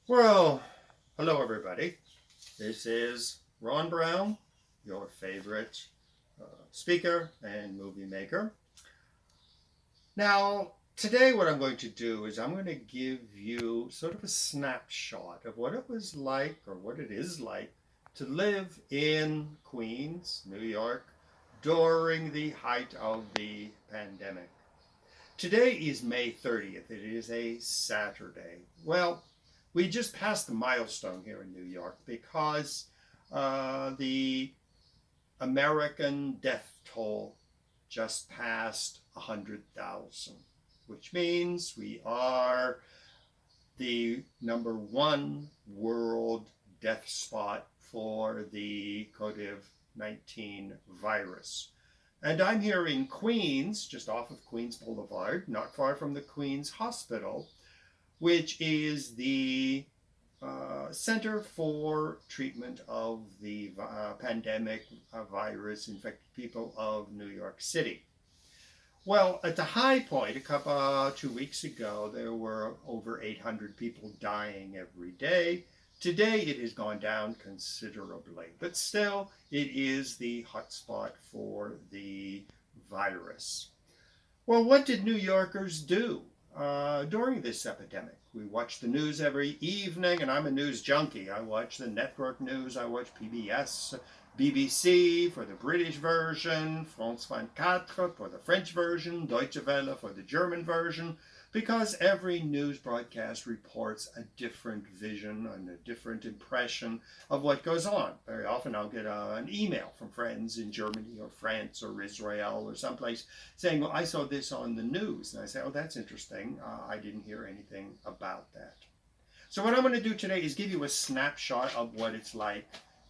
Well, hello everybody. This is Ron Brown, your favorite speaker and movie maker. Now, today what I'm going to do is I'm going to give you sort of a snapshot of what it was like or what it is like to live in Queens, New York, during the height of the pandemic. Today is May 30th. It is a Saturday. Well, we just passed the milestone here in New York because the American death toll just passed 100,000, which means we are the number one world death spot for the COVID-19 virus. And I'm here in Queens, just off of Queens Boulevard, not far from the Queens Hospital, which is the Center for Treatment of the Pandemic Virus Infected People of New York City. Well, at the high point, 2 weeks ago, there were over 800 people dying every day. Today, it has gone down considerably, but still, it is the hotspot for the virus. Well, what did New Yorkers do during this epidemic? We watch the news every evening, and I'm a news junkie. I watch the network news, I watch PBS, BBC for the British version, France 24 for the French version, Deutsche Welle for the German version, because every news broadcast reports a different vision and a different impression of what goes on. Very often I'll get an email from friends in Germany or France or Israel or someplace saying, well, I saw this on the news. And I say, oh, that's interesting. I didn't hear anything about that. So what I'm going to do today is give you a snapshot of what it's like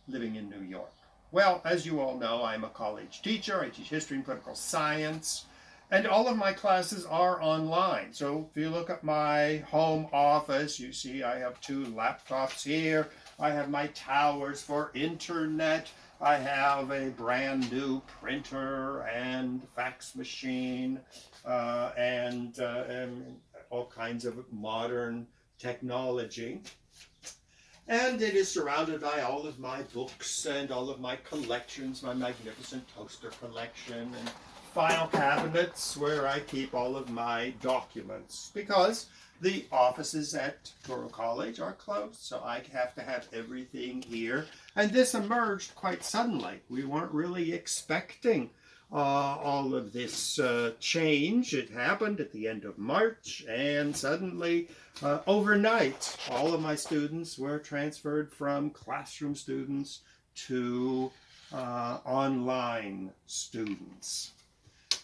living in New York. Well, as you all know, I'm a college teacher. I teach history and political science. And all of my classes are online. So if you look at my home office, you see I have two laptops here. I have my towers for internet. I have a brand new printer and fax machine and all kinds of modern technology. And it is surrounded by all of my books and all of my collections, my magnificent toaster collection and file cabinets where I keep all of my documents because the offices at Touro College are closed, so I have to have everything here. And this emerged quite suddenly. We weren't really expecting all of this change. It happened at the end of March, and suddenly, overnight, all of my students were transferred from classroom students to online students.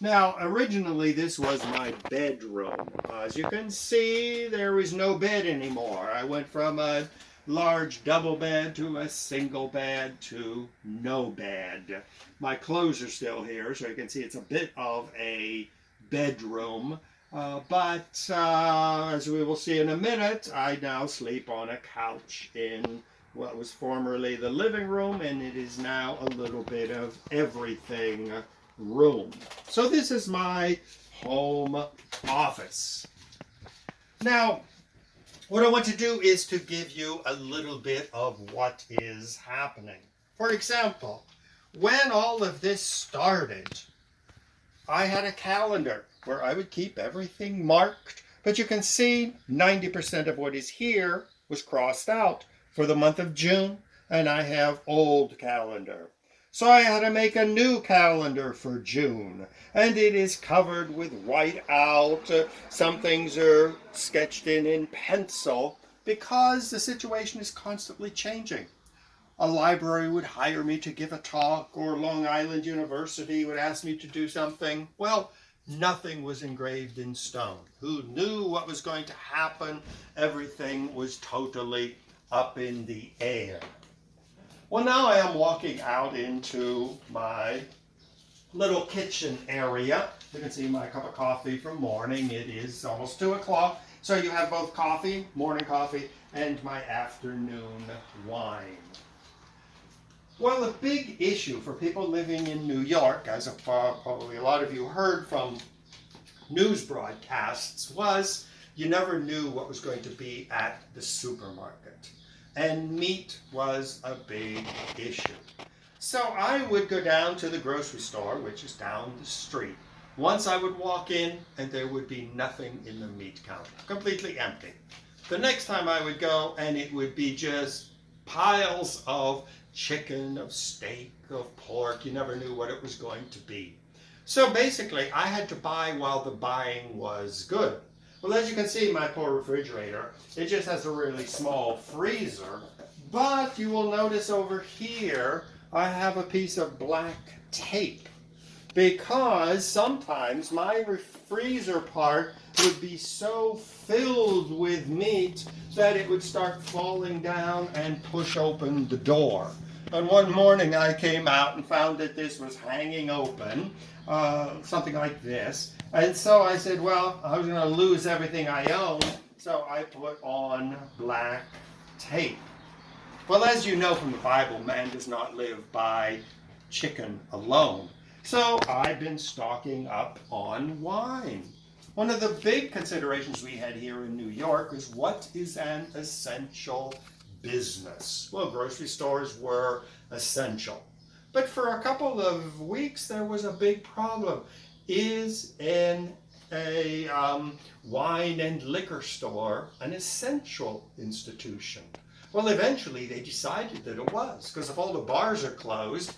Now, originally this was my bedroom. As you can see, there is no bed anymore. I went from a large double bed to a single bed to no bed. My clothes are still here, so you can see it's a bit of a bedroom. But as we will see in a minute, I now sleep on a couch in what was formerly the living room, and it is now a little bit of everything room. So this is my home office. Now, what I want to do is to give you a little bit of what is happening. For example, when all of this started, I had a calendar where I would keep everything marked, but you can see 90% of what is here was crossed out for the month of June, and I have old calendar. So I had to make a new calendar for June, and it is covered with white out. Some things are sketched in pencil because the situation is constantly changing. A library would hire me to give a talk, or Long Island University would ask me to do something. Well, nothing was engraved in stone. Who knew what was going to happen? Everything was totally up in the air. Well, now I am walking out into my little kitchen area. You can see my cup of coffee from morning. It is almost 2 o'clock. So you have both coffee, morning coffee, and my afternoon wine. Well, a big issue for people living in New York, as probably a lot of you heard from news broadcasts, was you never knew what was going to be at the supermarket. And meat was a big issue. So I would go down to the grocery store, which is down the street. Once I would walk in and there would be nothing in the meat counter, completely empty. The next time I would go and it would be just piles of chicken, of steak, of pork. You never knew what it was going to be. So basically, I had to buy while the buying was good. Well, as you can see, my poor refrigerator, it just has a really small freezer. But you will notice over here, I have a piece of black tape. Because sometimes my freezer part would be so filled with meat that it would start falling down and push open the door. And one morning I came out and found that this was hanging open, something like this. And so I said, well, I was going to lose everything I own, so I put on black tape. Well, as you know from the Bible, man does not live by chicken alone. So I've been stocking up on wine. One of the big considerations we had here in New York is what is an essential business? Well, grocery stores were essential. But for a couple of weeks, there was a big problem. Is a wine and liquor store an essential institution? Well, eventually they decided that it was, because if all the bars are closed,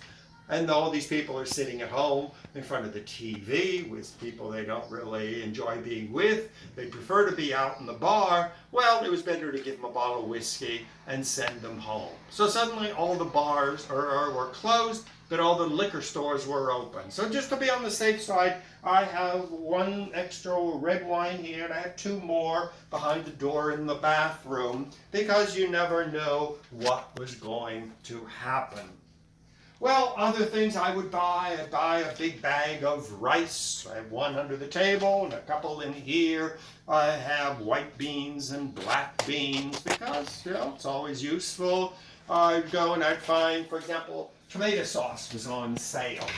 and all these people are sitting at home in front of the TV with people they don't really enjoy being with. They prefer to be out in the bar. Well, it was better to give them a bottle of whiskey and send them home. So suddenly all the bars were closed, but all the liquor stores were open. So just to be on the safe side, I have one extra red wine here, and I have two more behind the door in the bathroom, because you never know what was going to happen. Well, other things I would buy, I'd buy a big bag of rice. I have one under the table and a couple in here. I have white beans and black beans because, it's always useful. I'd go and I'd find, for example, tomato sauce was on sale.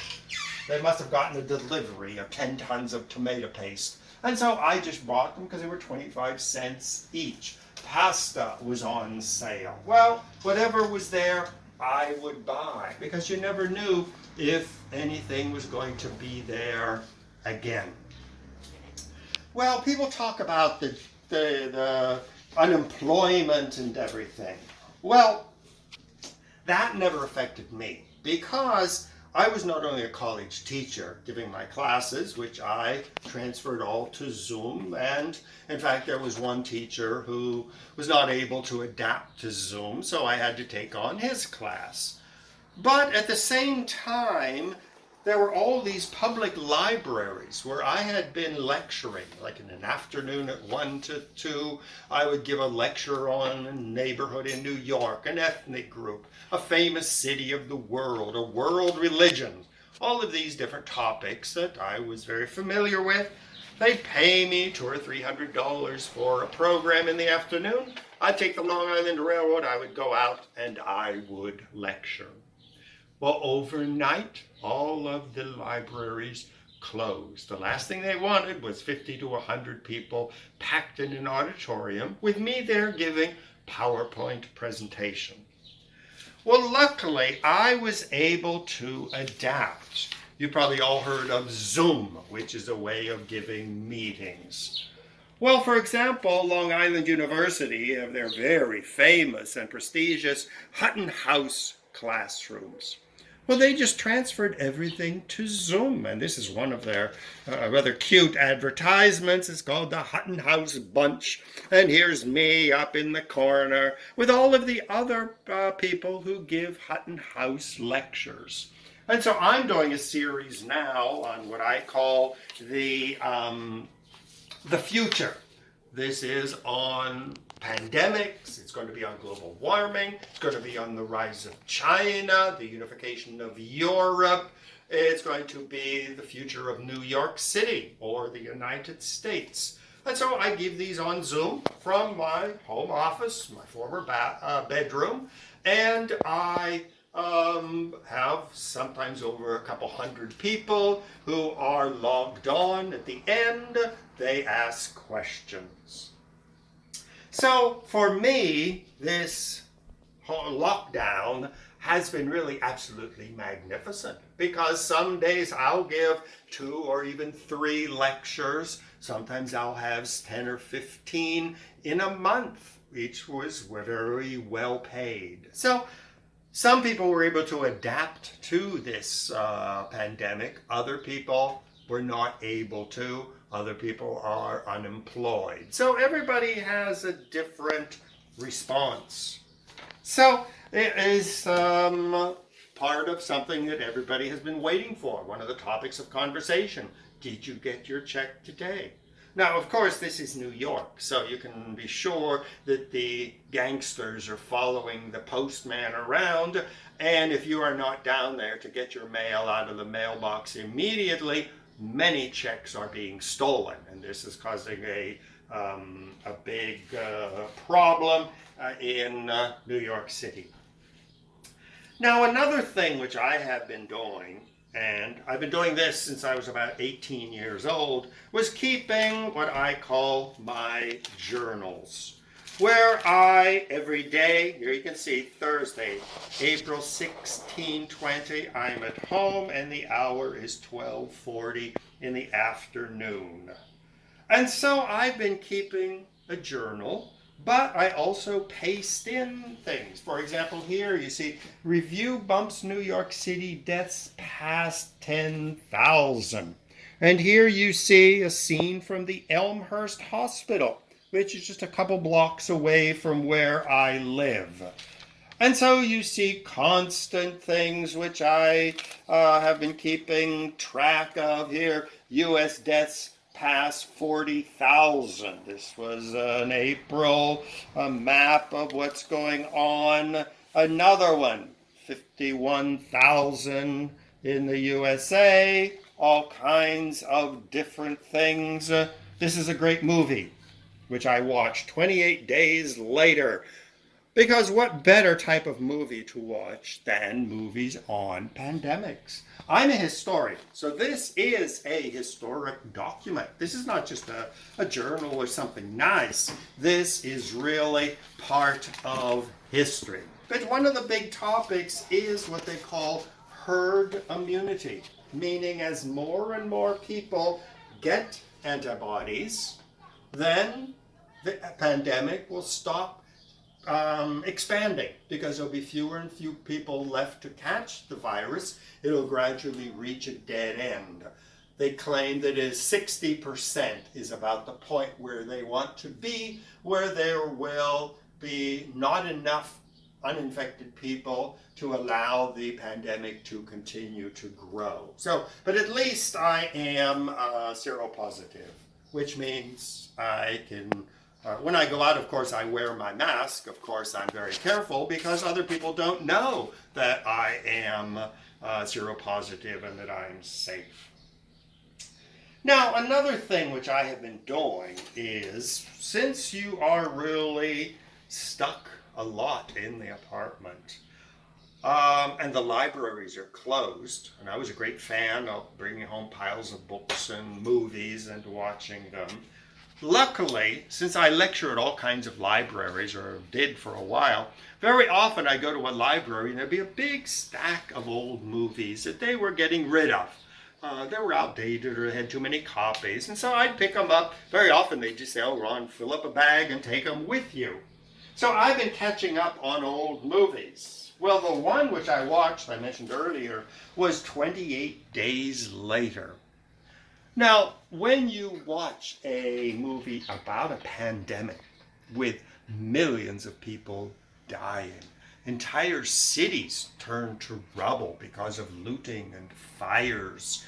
They must have gotten a delivery of 10 tons of tomato paste. And so I just bought them because they were 25 cents each. Pasta was on sale. Well, whatever was there, I would buy, because you never knew if anything was going to be there again. Well, people talk about the unemployment and everything. Well, that never affected me, because I was not only a college teacher giving my classes, which I transferred all to Zoom, and in fact there was one teacher who was not able to adapt to Zoom, so I had to take on his class. But at the same time, there were all these public libraries where I had been lecturing, like in an afternoon at 1 to 2, I would give a lecture on a neighborhood in New York, an ethnic group, a famous city of the world, a world religion, all of these different topics that I was very familiar with. They'd pay me $200 or $300 for a program in the afternoon. I'd take the Long Island Railroad, I would go out and I would lecture. Well, overnight, all of the libraries closed. The last thing they wanted was 50 to 100 people packed in an auditorium with me there giving PowerPoint presentation. Well, luckily, I was able to adapt. You probably all heard of Zoom, which is a way of giving meetings. Well, for example, Long Island University have their very famous and prestigious Hutton House classrooms. Well, they just transferred everything to Zoom, and this is one of their rather cute advertisements. It's called the Hutton House Bunch, and here's me up in the corner with all of the other people who give Hutton House lectures. And so I'm doing a series now on what I call the future. This is on pandemics, it's going to be on global warming, it's going to be on the rise of China, the unification of Europe, it's going to be the future of New York City or the United States. And so I give these on Zoom from my home office, my former bedroom, and I have sometimes over a couple hundred people who are logged on. At the end, they ask questions. So for me, this whole lockdown has been really absolutely magnificent because some days I'll give 2 or even 3 lectures. Sometimes I'll have 10 or 15 in a month. Each was very well paid. So some people were able to adapt to this pandemic. Other people were not able to. Other people are unemployed. So everybody has a different response. So it is part of something that everybody has been waiting for. One of the topics of conversation. Did you get your check today? Now, of course, this is New York, so you can be sure that the gangsters are following the postman around. And if you are not down there to get your mail out of the mailbox immediately, many checks are being stolen. And this is causing a big problem in New York City. Now, another thing which I have been doing, and I've been doing this since I was about 18 years old, was keeping what I call my journals, where I, every day, here you can see Thursday, April 16, 20, I'm at home and the hour is 12:40 in the afternoon. And so I've been keeping a journal, but I also paste in things. For example, here you see review bumps New York City deaths past 10,000. And here you see a scene from the Elmhurst Hospital, which is just a couple blocks away from where I live. And so you see constant things which I have been keeping track of here. U.S. deaths past 40,000. This was an April map of what's going on. Another one, 51,000 in the USA. All kinds of different things. This is a great movie, which I watched 28 days later. Because what better type of movie to watch than movies on pandemics? I'm a historian, so this is a historic document. This is not just a journal or something nice. This is really part of history. But one of the big topics is what they call herd immunity, meaning as more and more people get antibodies, then the pandemic will stop expanding because there'll be fewer and fewer people left to catch the virus. It'll gradually reach a dead end. They claim that 60% is about the point where they want to be, where there will be not enough uninfected people to allow the pandemic to continue to grow. So, but at least I am seropositive, which means I can when I go out, of course, I wear my mask. Of course, I'm very careful because other people don't know that I am seropositive and that I'm safe. Now, another thing which I have been doing is, since you are really stuck a lot in the apartment, and the libraries are closed, and I was a great fan of bringing home piles of books and movies and watching them. Luckily, since I lecture at all kinds of libraries, or did for a while, very often I go to a library and there'd be a big stack of old movies that they were getting rid of. They were outdated or had too many copies, and so I'd pick them up. Very often they'd just say, "Oh, Ron, fill up a bag and take them with you." So I've been catching up on old movies. Well, the one which I watched, I mentioned earlier, was 28 Days Later. Now, when you watch a movie about a pandemic with millions of people dying, entire cities turned to rubble because of looting and fires,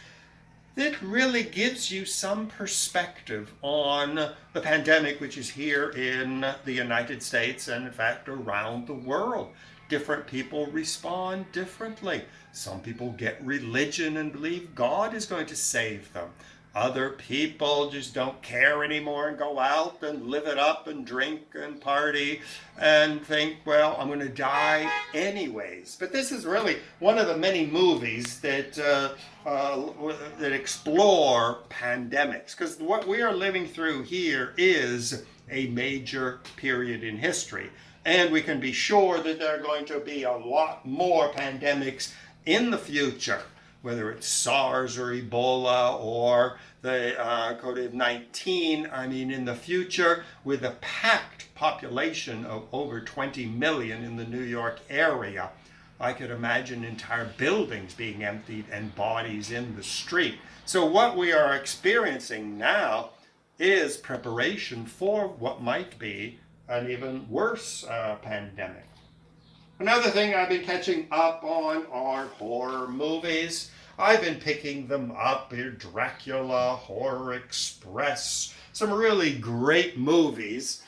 it really gives you some perspective on the pandemic, which is here in the United States and, in fact, around the world. Different people respond differently. Some people get religion and believe God is going to save them. Other people just don't care anymore and go out and live it up and drink and party and think, well, I'm going to die anyways. But this is really one of the many movies that explore pandemics, because what we are living through here is a major period in history. And we can be sure that there are going to be a lot more pandemics in the future, whether it's SARS or Ebola or the COVID-19. I mean, in the future, with a packed population of over 20 million in the New York area, I could imagine entire buildings being emptied and bodies in the street. So what we are experiencing now is preparation for what might be an even worse pandemic. Another thing I've been catching up on are horror movies. I've been picking them up here, Dracula, Horror Express, some really great movies,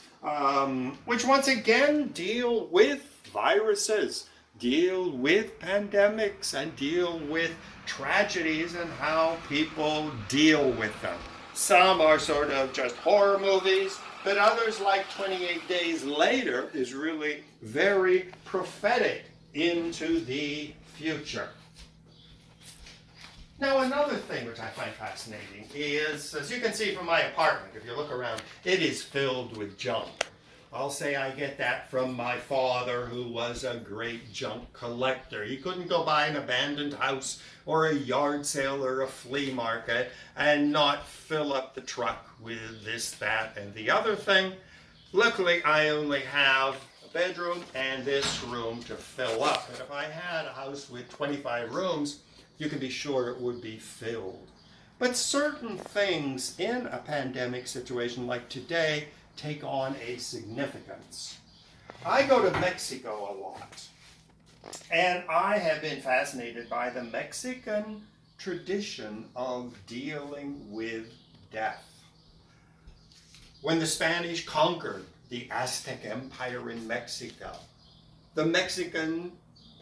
which once again deal with viruses, deal with pandemics, and deal with tragedies and how people deal with them. Some are sort of just horror movies, but others, like 28 Days Later, is really very prophetic into the future. Now, another thing which I find fascinating is, as you can see from my apartment, if you look around, it is filled with junk. I'll say I get that from my father, who was a great junk collector. He couldn't go by an abandoned house or a yard sale or a flea market and not fill up the truck with this, that, and the other thing. Luckily, I only have a bedroom and this room to fill up. And if I had a house with 25 rooms, you can be sure it would be filled. But certain things in a pandemic situation like today take on a significance. I go to Mexico a lot, and I have been fascinated by the Mexican tradition of dealing with death. When the Spanish conquered the Aztec Empire in Mexico, the Mexican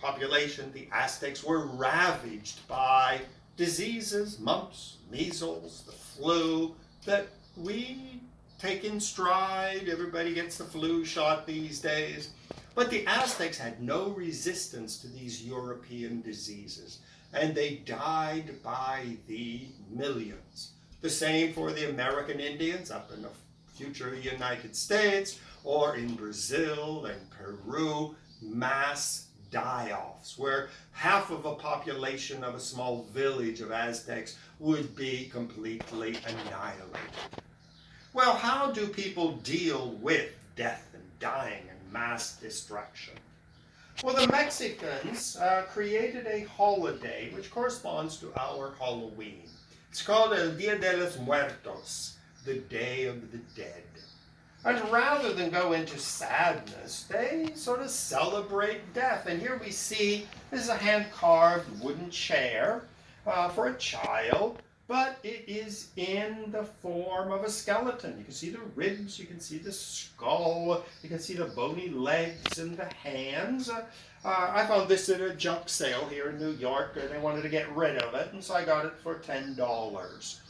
population, the Aztecs, were ravaged by diseases, mumps, measles, the flu, that we take in stride. Everybody gets the flu shot these days. But the Aztecs had no resistance to these European diseases, and they died by the millions. The same for the American Indians up in the future United States, or in Brazil and Peru, mass die-offs, where half of a population of a small village of Aztecs would be completely annihilated. Well, how do people deal with death and dying and mass destruction? Well, the Mexicans created a holiday which corresponds to our Halloween. It's called El Día de los Muertos, the Day of the Dead. And rather than go into sadness, they sort of celebrate death. And here we see, this is a hand-carved wooden chair for a child, but it is in the form of a skeleton. You can see the ribs, you can see the skull, you can see the bony legs and the hands. I found this at a junk sale here in New York, and they wanted to get rid of it, and so I got it for $10.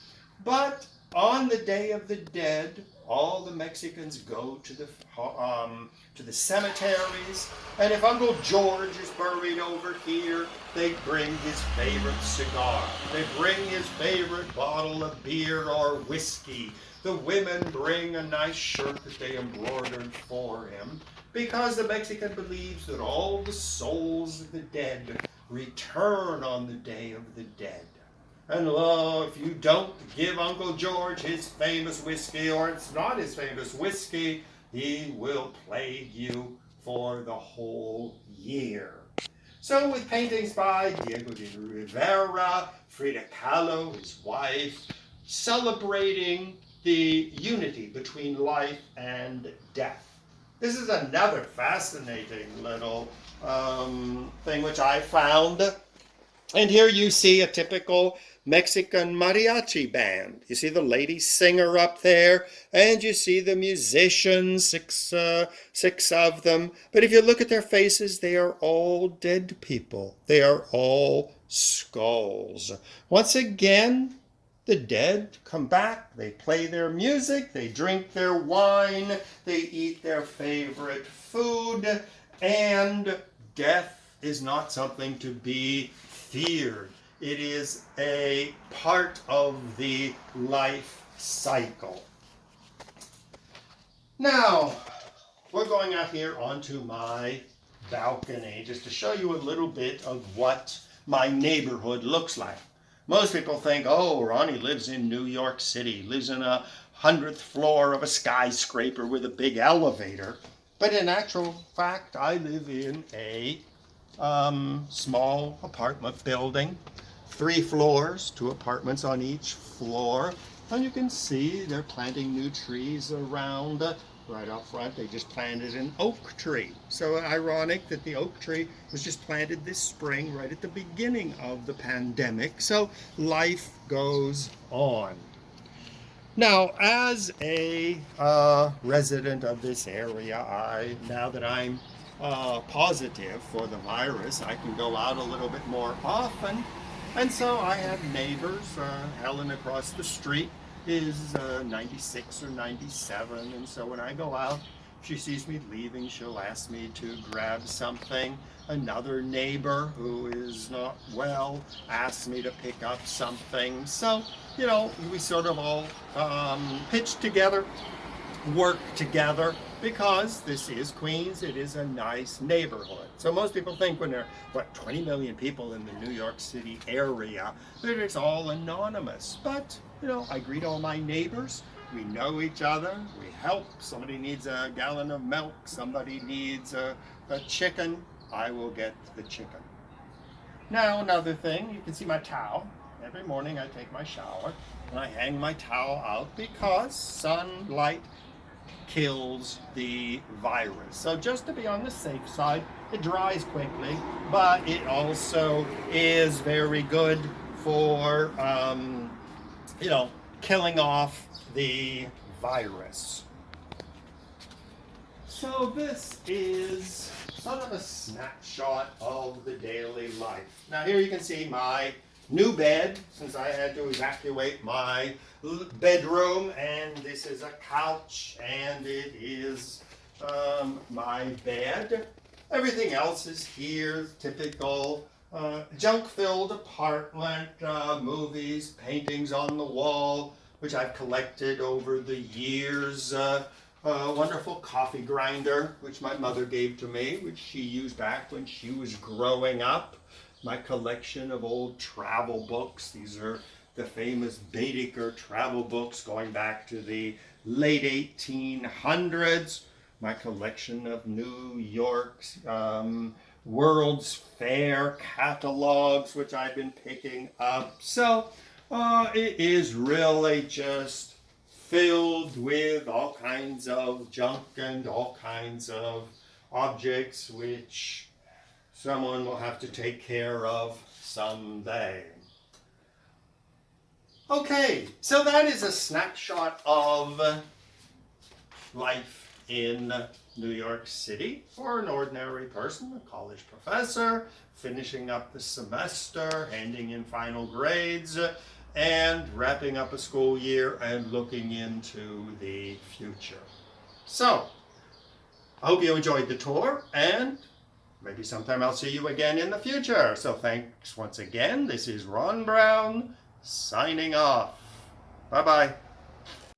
But on the Day of the Dead, all the Mexicans go to the cemeteries, and if Uncle George is buried over here, they bring his favorite cigar. They bring his favorite bottle of beer or whiskey. The women bring a nice shirt that they embroidered for him, because the Mexican believes that all the souls of the dead return on the Day of the Dead. And lo, if you don't give Uncle George his famous whiskey, or it's not his famous whiskey, he will plague you for the whole year. So with paintings by Diego de Rivera, Frida Kahlo, his wife, celebrating the unity between life and death. This is another fascinating little thing which I found. And here you see a typical Mexican mariachi band. You see the lady singer up there, and you see the musicians, six of them. But if you look at their faces, they are all dead people. They are all skulls. Once again, The dead come back, they play their music, they drink their wine, they eat their favorite food, and death is not something to be feared. It is a part of the life cycle. Now, we're going out here onto my balcony just to show you a little bit of what my neighborhood looks like. Most people think, oh, Ronnie lives in New York City, lives in a 100th floor of a skyscraper with a big elevator. But in actual fact, I live in a small apartment building, 3 floors, 2 apartments on each floor. And you can see they're planting new trees around. Right up front, they just planted an oak tree. So ironic that the oak tree was just planted this spring, right at the beginning of the pandemic. So life goes on. Now, as a resident of this area, now that I'm positive for the virus, I can go out a little bit more often. And so I have neighbors. Helen across the street is 96 or 97, and so when I go out, if she sees me leaving, she'll ask me to grab something. Another neighbor who is not well asks me to pick up something. So, you know, we sort of all pitch together, work together, because this is Queens. It is a nice neighborhood. So most people think when there are, 20 million people in the New York City area, that it's all anonymous. But, you know, I greet all my neighbors. We know each other. We help. Somebody needs a gallon of milk. Somebody needs a chicken. I will get the chicken. Now, another thing, you can see my towel. Every morning I take my shower and I hang my towel out because sunlight kills the virus. So just to be on the safe side, it dries quickly, but it also is very good for, you know, killing off the virus. So this is sort of a snapshot of the daily life. Now here you can see my new bed, since I had to evacuate my bedroom, and this is a couch, and it is my bed. Everything else is here, typical junk-filled apartment, movies, paintings on the wall, which I've collected over the years. A wonderful coffee grinder, which my mother gave to me, which she used back when she was growing up. My collection of old travel books. These are the famous Baedeker travel books going back to the late 1800s. My collection of New York's World's Fair catalogs, which I've been picking up. So it is really just filled with all kinds of junk and all kinds of objects which someone will have to take care of someday. Okay, so that is a snapshot of life in New York City for an ordinary person, a college professor, finishing up the semester, handing in final grades, and wrapping up a school year and looking into the future. So, I hope you enjoyed the tour, and maybe sometime I'll see you again in the future. So thanks once again. This is Ron Brown signing off. Bye-bye.